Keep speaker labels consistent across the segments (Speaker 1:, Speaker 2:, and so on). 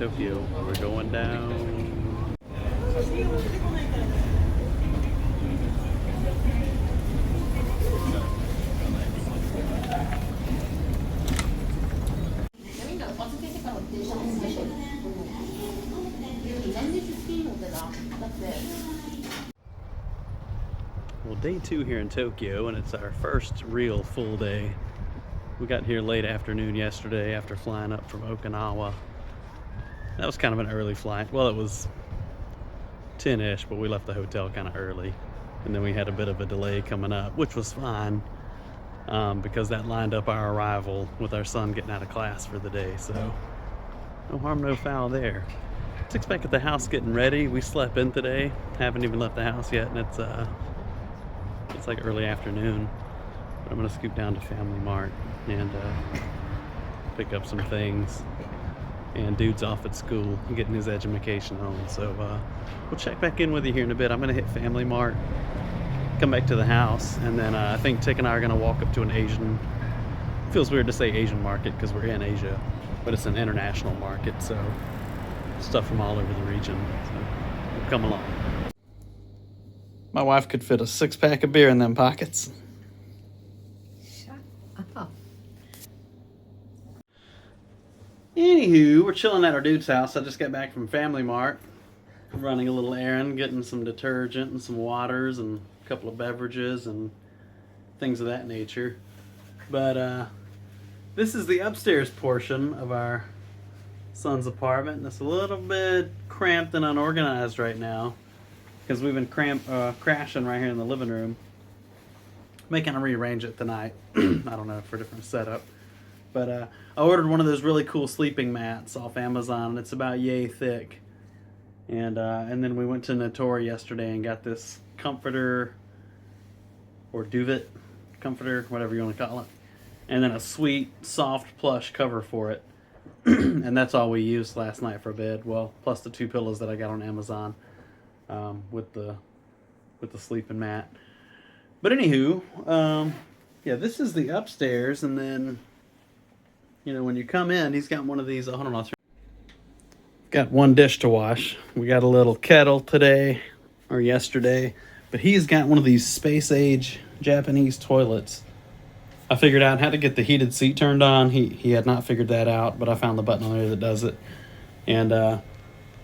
Speaker 1: Tokyo. We're going down. Well, day 2 here in Tokyo, and it's our first real full day. We got here late afternoon yesterday after flying up from Okinawa. That was kind of an early flight. Well, it was 10-ish, but we left the hotel kind of early. And then we had a bit of a delay coming up, which was fine because that lined up our arrival with our son getting out of class for the day. So no harm, no foul there. Just back at the house getting ready. We slept in today. Haven't even left the house yet, and it's like early afternoon. But I'm gonna scoot down to Family Mart and pick up some things. And dude's off at school getting his education home. So we'll check back in with you here in a bit. I'm gonna hit Family Mart, come back to the house, and then I think Tick and I are gonna walk up to an Asian, feels weird to say Asian market because we're in Asia, but it's an international market, so stuff from all over the region. So we'll come along. My wife could fit a 6-pack of beer in them pockets.
Speaker 2: Shut up.
Speaker 1: Anywho, we're chilling at our dude's house. I just got back from Family Mart, running a little errand, getting some detergent and some waters and a couple of beverages and things of that nature. But this is the upstairs portion of our son's apartment, and it's a little bit cramped and unorganized right now because we've been crashing right here in the living room. May kind of rearrange it tonight. I don't know, for a different setup. But I ordered one of those really cool sleeping mats off Amazon, and it's about yay thick. And then we went to Natori yesterday and got this comforter or duvet, comforter, whatever you want to call it, and then a sweet, soft, plush cover for it. And that's all we used last night for bed. Well, plus the 2 pillows that I got on Amazon with the sleeping mat. But anywho, yeah, this is the upstairs, and then, you know, when you come in, he's got one of these. Hold on, got one dish to wash. We got a little kettle today or yesterday, but he's got one of these space age Japanese toilets. I figured out how to get the heated seat turned on. He had not figured that out, but I found the button on there that does it, and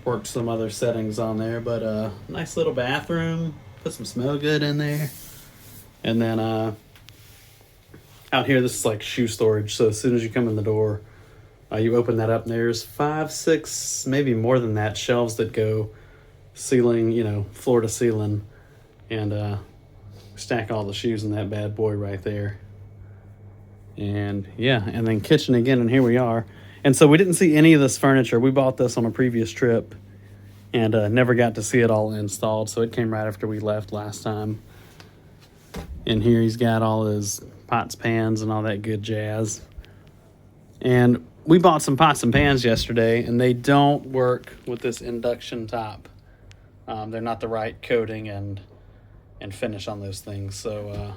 Speaker 1: worked some other settings on there. But nice little bathroom. Put some smell good in there, and then out here, this is like shoe storage. So as soon as you come in the door, you open that up, and there's 5, 6, maybe more than that, shelves that go ceiling, you know, floor to ceiling, and stack all the shoes in that bad boy right there. And yeah, and then kitchen again, and here we are. And so we didn't see any of this furniture. We bought this on a previous trip and never got to see it all installed. So it came right after we left last time. And here he's got all his pots, pans, and all that good jazz. And we bought some pots and pans yesterday, and they don't work with this induction top. They're not the right coating and finish on those things. So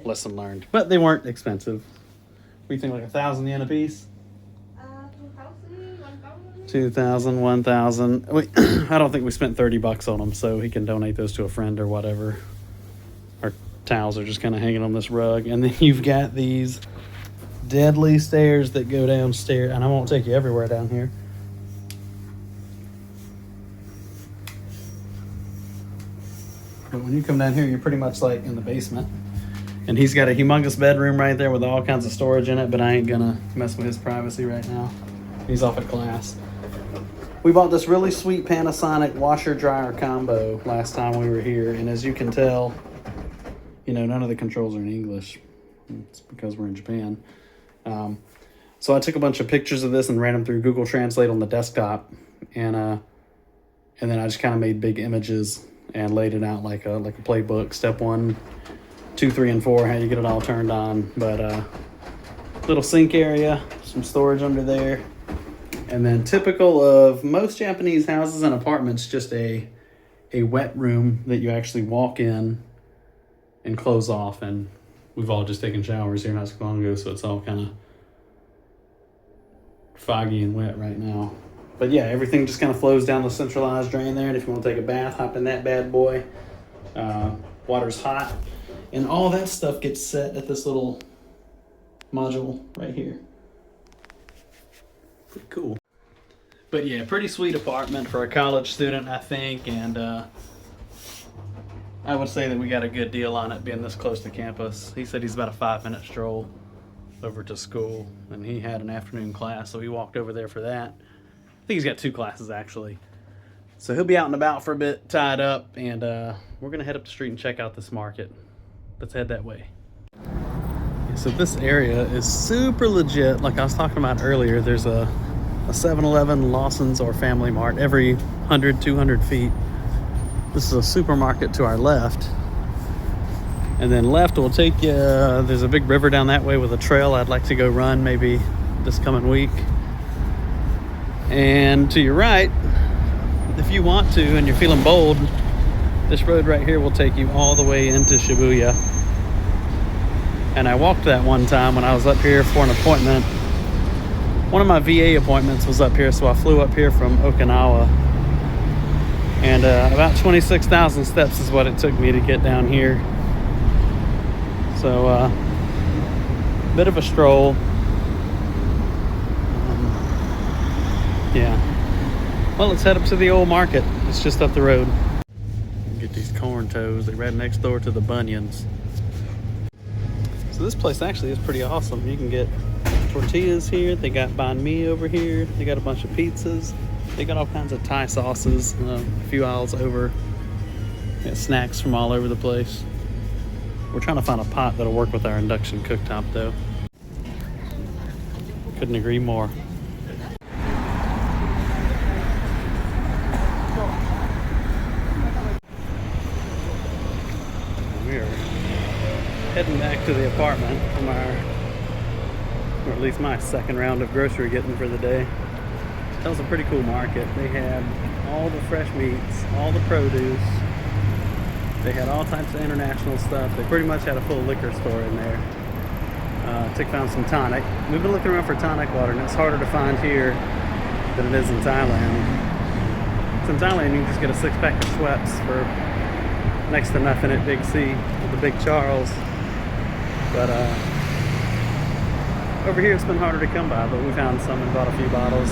Speaker 1: lesson learned. But they weren't expensive. What do you think, like 1,000 yen a piece? 2,000, 1,000. I don't think we spent $30 on them, so he can donate those to a friend or whatever. Our towels are just kind of hanging on this rug. And then you've got these deadly stairs that go downstairs, and I won't take you everywhere down here. But when you come down here, you're pretty much like in the basement. And he's got a humongous bedroom right there with all kinds of storage in it, but I ain't gonna mess with his privacy right now. He's off at class. We bought this really sweet Panasonic washer-dryer combo last time we were here, and as you can tell, you know, none of the controls are in English. It's because we're in Japan. So I took a bunch of pictures of this and ran them through Google Translate on the desktop, and then I just kind of made big images and laid it out like a playbook. Step 1, 2, 3, and 4, how you get it all turned on. But little sink area, some storage under there, and then typical of most Japanese houses and apartments, just a wet room that you actually walk in and close off. And we've all just taken showers here not so long ago, so it's all kind of foggy and wet right now. But yeah, everything just kind of flows down the centralized drain there. And if you want to take a bath, hop in that bad boy. Water's hot. And all that stuff gets set at this little module right here. Pretty cool. But yeah, pretty sweet apartment for a college student, I think. And I would say that we got a good deal on it being this close to campus. He said he's about a 5-minute stroll over to school. And he had an afternoon class, so he walked over there for that. I think he's got 2 classes actually. So he'll be out and about for a bit, tied up, and we're gonna head up the street and check out this market. Let's head that way. So this area is super legit. Like I was talking about earlier, there's a 7-Eleven, Lawson's, or Family Mart every 100, 200 feet. This is a supermarket to our left. And then left will take you, there's a big river down that way with a trail I'd like to go run maybe this coming week. And to your right, if you want to and you're feeling bold, this road right here will take you all the way into Shibuya. And I walked that one time when I was up here for an appointment. One of my VA appointments was up here, so I flew up here from Okinawa. And about 26,000 steps is what it took me to get down here. So, bit of a stroll. Yeah. Well, let's head up to the old market. It's just up the road. Get these corn toes. They're right next door to the Bunions. So this place actually is pretty awesome. You can get tortillas here. They got banh mi over here. They got a bunch of pizzas. They got all kinds of Thai sauces a few aisles over. They got snacks from all over the place. We're trying to find a pot that'll work with our induction cooktop though. Couldn't agree more. Heading back to the apartment from or at least my second round of grocery getting for the day. That was a pretty cool market. They had all the fresh meats, all the produce. They had all types of international stuff. They pretty much had a full liquor store in there. Tick found some tonic. We've been looking around for tonic water, and it's harder to find here than it is in Thailand. So in Thailand, you can just get a 6-pack of Schweppes for next to nothing at Big C with the Big Charles. But over here it's been harder to come by, but we found some and bought a few bottles.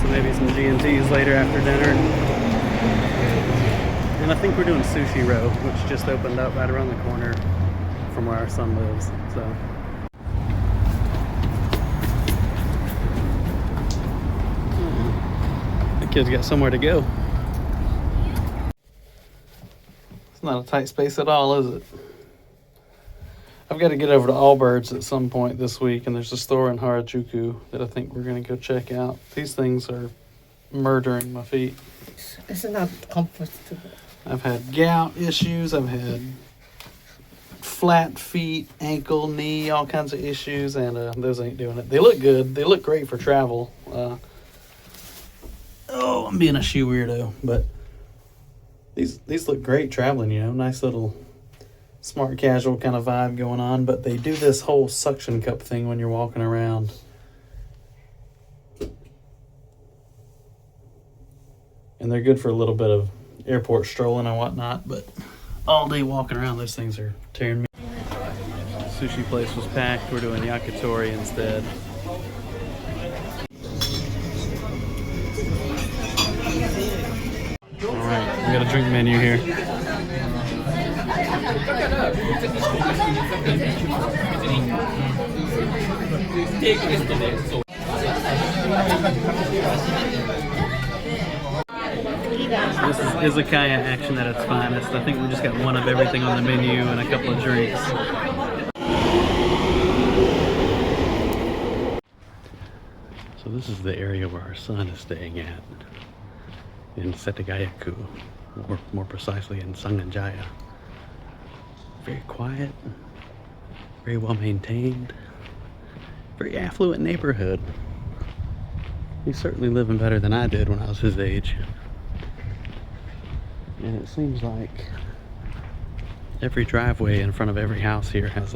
Speaker 1: So maybe some G&Ts later after dinner. And I think we're doing Sushi Row, which just opened up right around the corner from where our son lives. So the kid's got somewhere to go. It's not a tight space at all, is it? I've got to get over to Allbirds at some point this week, and there's a store in Harajuku that I think we're going to go check out. These things are murdering my feet.
Speaker 2: It's not comfortable.
Speaker 1: I've had gout issues. I've had flat feet, ankle, knee, all kinds of issues, and those ain't doing it. They look good. They look great for travel. I'm being a shoe weirdo, but these look great traveling, you know, nice little smart casual kind of vibe going on, but they do this whole suction cup thing when you're walking around. And they're good for a little bit of airport strolling and whatnot, but all day walking around, those things are tearing me. Sushi place was packed. We're doing yakitori instead. All right, we got a drink menu here. This is izakaya action at its finest. I think we just got one of everything on the menu and a couple of drinks. So this is the area where our son is staying at, in Setagayaku, or more precisely in Sanganjaya. Very quiet, very well maintained, very affluent neighborhood. He's certainly living better than I did when I was his age. And it seems like every driveway in front of every house here has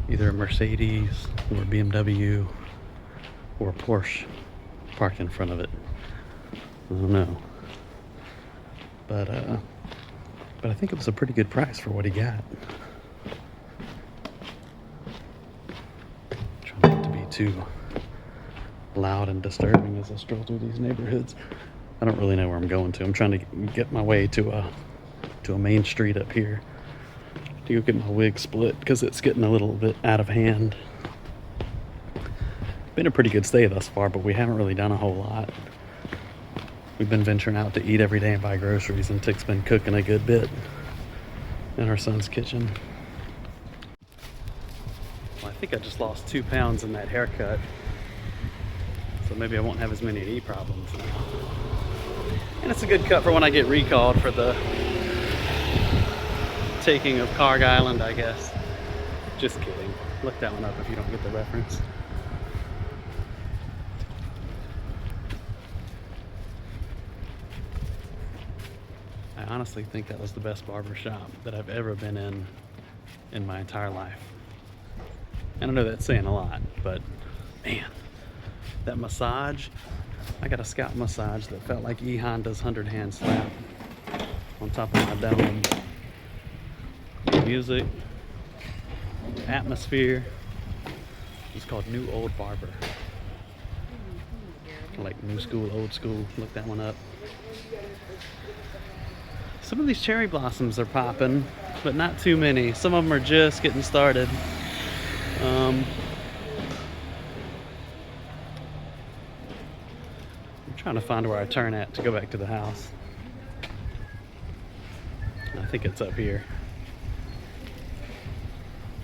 Speaker 1: either a Mercedes or a BMW or a Porsche parked in front of it. I don't know. But I think it was a pretty good price for what he got. Trying not to be too loud and disturbing as I stroll through these neighborhoods. I don't really know where I'm going to. I'm trying to get my way to a main street up here to go get my wig split because it's getting a little bit out of hand. Been a pretty good stay thus far, but we haven't really done a whole lot. We've been venturing out to eat every day and buy groceries, and Tick's been cooking a good bit in our son's kitchen. Well, I think I just lost 2 pounds in that haircut, so maybe I won't have as many knee problems now. And it's a good cut for when I get recalled for the taking of Carg Island, I guess. Just kidding. Look that one up if you don't get the reference. I honestly think that was the best barber shop that I've ever been in my entire life. And I know that's saying a lot, but man, that massage, I got a scalp massage that felt like E. Honda's 100-hand slap on top of my dome. The music, the atmosphere. It's called New Old Barber. Like new school, old school. Look that one up. Some of these cherry blossoms are popping, but not too many. Some of them are just getting started. I'm trying to find where I turn at to go back to the house. I think it's up here.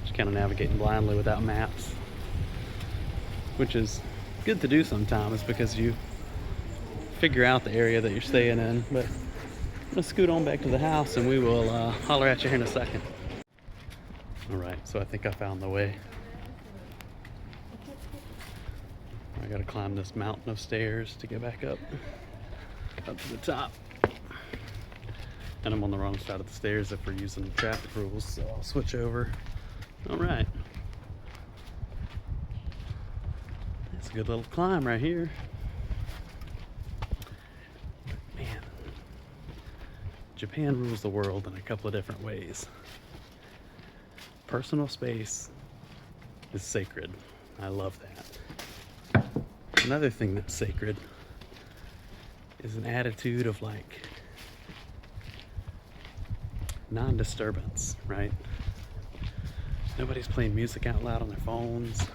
Speaker 1: Just kind of navigating blindly without maps, which is good to do sometimes because you figure out the area that you're staying in. But I'm gonna scoot on back to the house and we will holler at you here in a second. All right, so I think I found the way. I gotta climb this mountain of stairs to get back up to the top. And I'm on the wrong side of the stairs if we're using the traffic rules, so I'll switch over. All right. It's a good little climb right here. Man, Japan rules the world in a couple of different ways. Personal space is sacred. I love that. Another thing that's sacred is an attitude of like non-disturbance, right? Nobody's playing music out loud on their phones.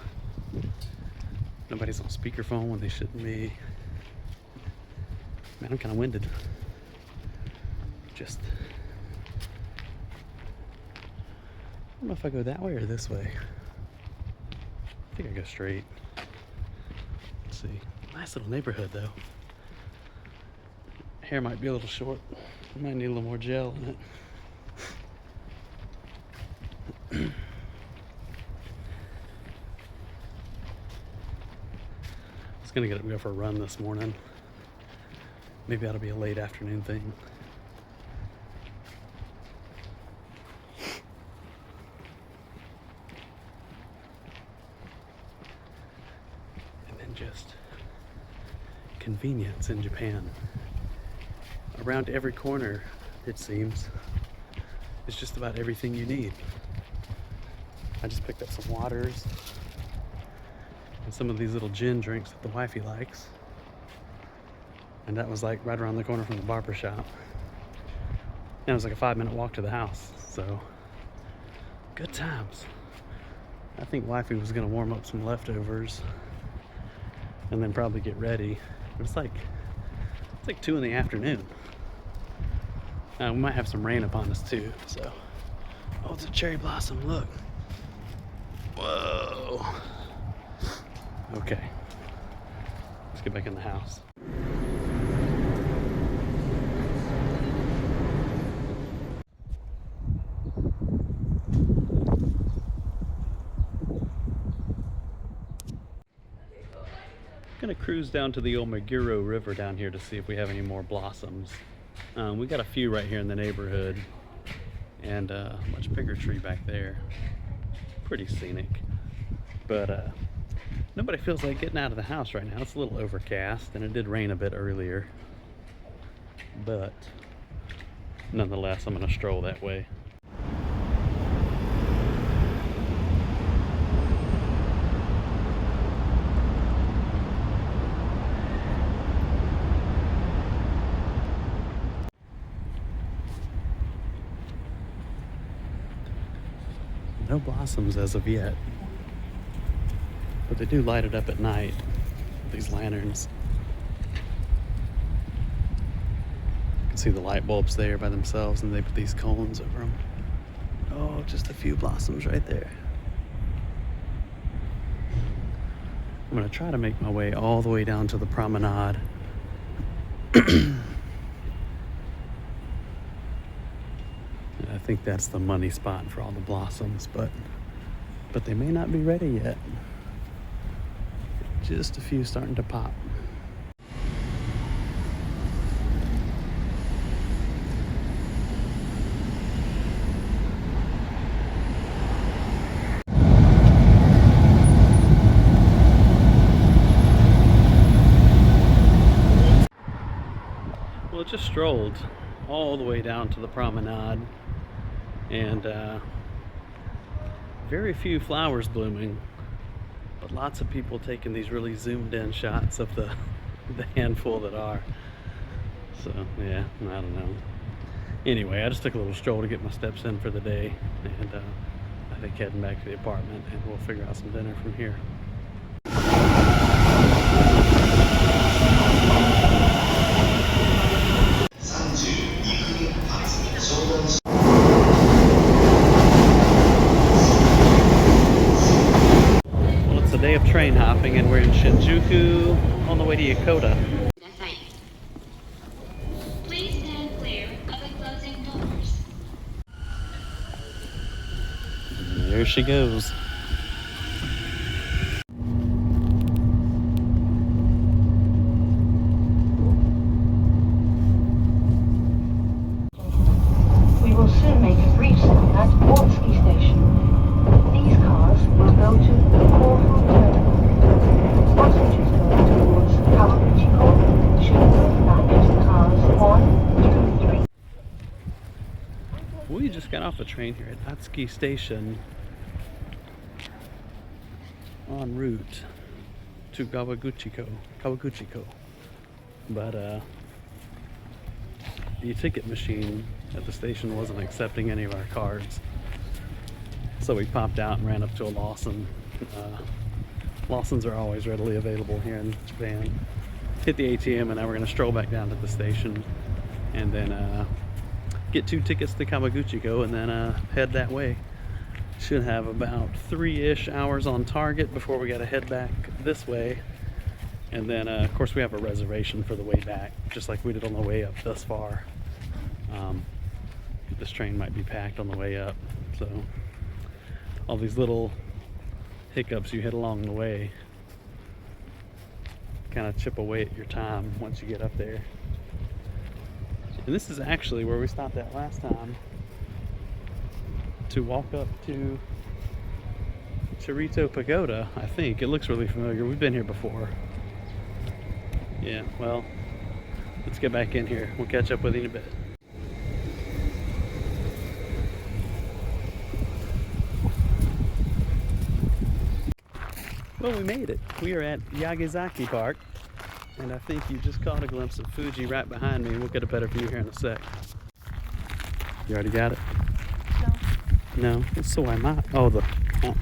Speaker 1: Nobody's on speakerphone when they shouldn't be. Man, I'm kind of winded. Just, I don't know if I go that way or this way. I think I go straight. Let's see. Nice little neighborhood though. Hair might be a little short. I might need a little more gel in it. I was gonna go for a run this morning. Maybe that'll be a late afternoon thing. And then just convenience in Japan. Around every corner, it seems, is just about everything you need. I just picked up some waters and some of these little gin drinks that the wifey likes. And that was like right around the corner from the barber shop. And it was like a 5-minute walk to the house. So, good times. I think wifey was gonna warm up some leftovers and then probably get ready. But it's like 2 in the afternoon. We might have some rain upon us too, so. Oh, it's a cherry blossom, look. Whoa. Okay, let's get back in the house. Gonna cruise down to the old Meguro River down here to see if we have any more blossoms. We got a few right here in the neighborhood and a much bigger tree back there. Pretty scenic, but Nobody feels like getting out of the house right now. It's a little overcast, and it did rain a bit earlier. But nonetheless, I'm going to stroll that way. No blossoms as of yet, but they do light it up at night with these lanterns. You can see the light bulbs there by themselves, and they put these cones over them. Oh, just a few blossoms right there. I'm gonna try to make my way all the way down to the promenade. I think that's the money spot for all the blossoms, but they may not be ready yet. Just a few starting to pop. Well, it just strolled all the way down to the promenade, and very few flowers blooming, but lots of people taking these really zoomed in shots of the handful that are. So yeah, I don't know. Anyway, I just took a little stroll to get my steps in for the day, and I think heading back to the apartment, and we'll figure out some dinner from here. Day of train hopping, and we're in Shinjuku on the way to Yokota.
Speaker 3: Please stand clear of the closing doors.
Speaker 1: There she goes.
Speaker 4: We will soon make a brief stop at Watsuki Station. These cars will go to the Corfu Terminal. Passengers going towards Kawaguchiko should move back to cars 1 through 3.
Speaker 1: We just got off a train here at Atsuki Station en route to Kawaguchiko. But the ticket machine at the station wasn't accepting any of our cards. So we popped out and ran up to a Lawson. Lawsons are always readily available here in Japan. Hit the ATM, and now we're going to stroll back down to the station and then get 2 tickets to Kawaguchiko, and then head that way. Should have about 3-ish hours on target before we got to head back this way. And then of course we have a reservation for the way back, just like we did on the way up thus far. This train might be packed on the way up, so all these little hiccups you hit along the way kind of chip away at your time once you get up there. And this is actually where we stopped at last time to walk up to Chureito Pagoda, I think. It looks really familiar. We've been here before. Yeah, well, let's get back in here. We'll catch up with you in a bit. Well, we made it. We are at Yagizaki Park, and I think you just caught a glimpse of Fuji right behind me. We'll get a better view here in a sec. You already got it? No. No? So am I. Oh, the... Oh.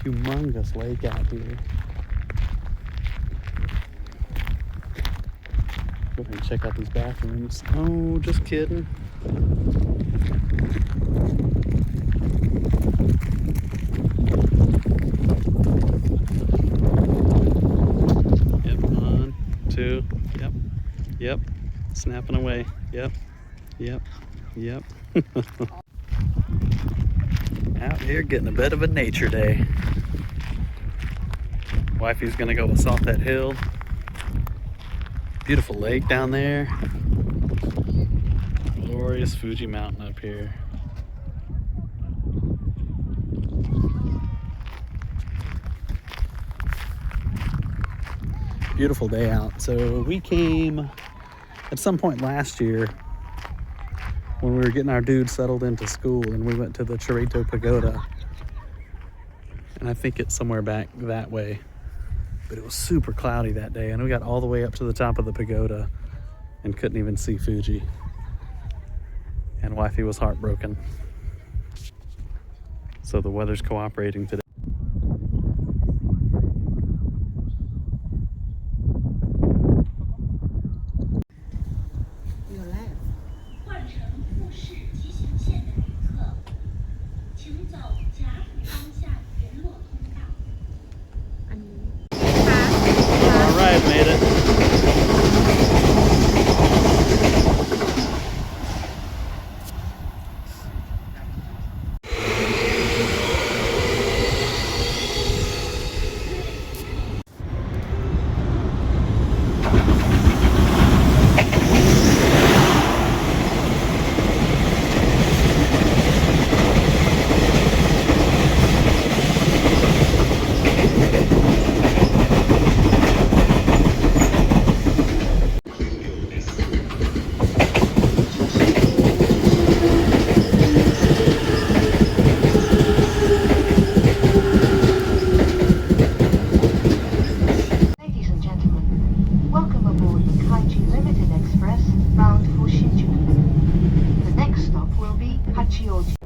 Speaker 1: Humongous lake out here. Go ahead and check out these bathrooms. Oh, just kidding. Yep, 1, 2, yep, snapping away, yep. Out here getting a bit of a nature day. Wifey's gonna go assault that hill. Beautiful lake down there. glorious Fuji mountain up here. Beautiful day out. So we came at some point last year when we were getting our dudes settled into school, and we went to the Chureito Pagoda. And I think it's somewhere back that way. But it was super cloudy that day, and we got all the way up to the top of the pagoda and couldn't even see Fuji. And wifey was heartbroken. So the weather's cooperating today.
Speaker 2: Your left.
Speaker 3: 换乘富士急行线的旅客，请走甲府方向原路通道。
Speaker 1: All right, made it.
Speaker 4: Ladies and gentlemen, welcome aboard the Kaiji Limited Express bound for Shinjuku. The next stop will be Hachioji.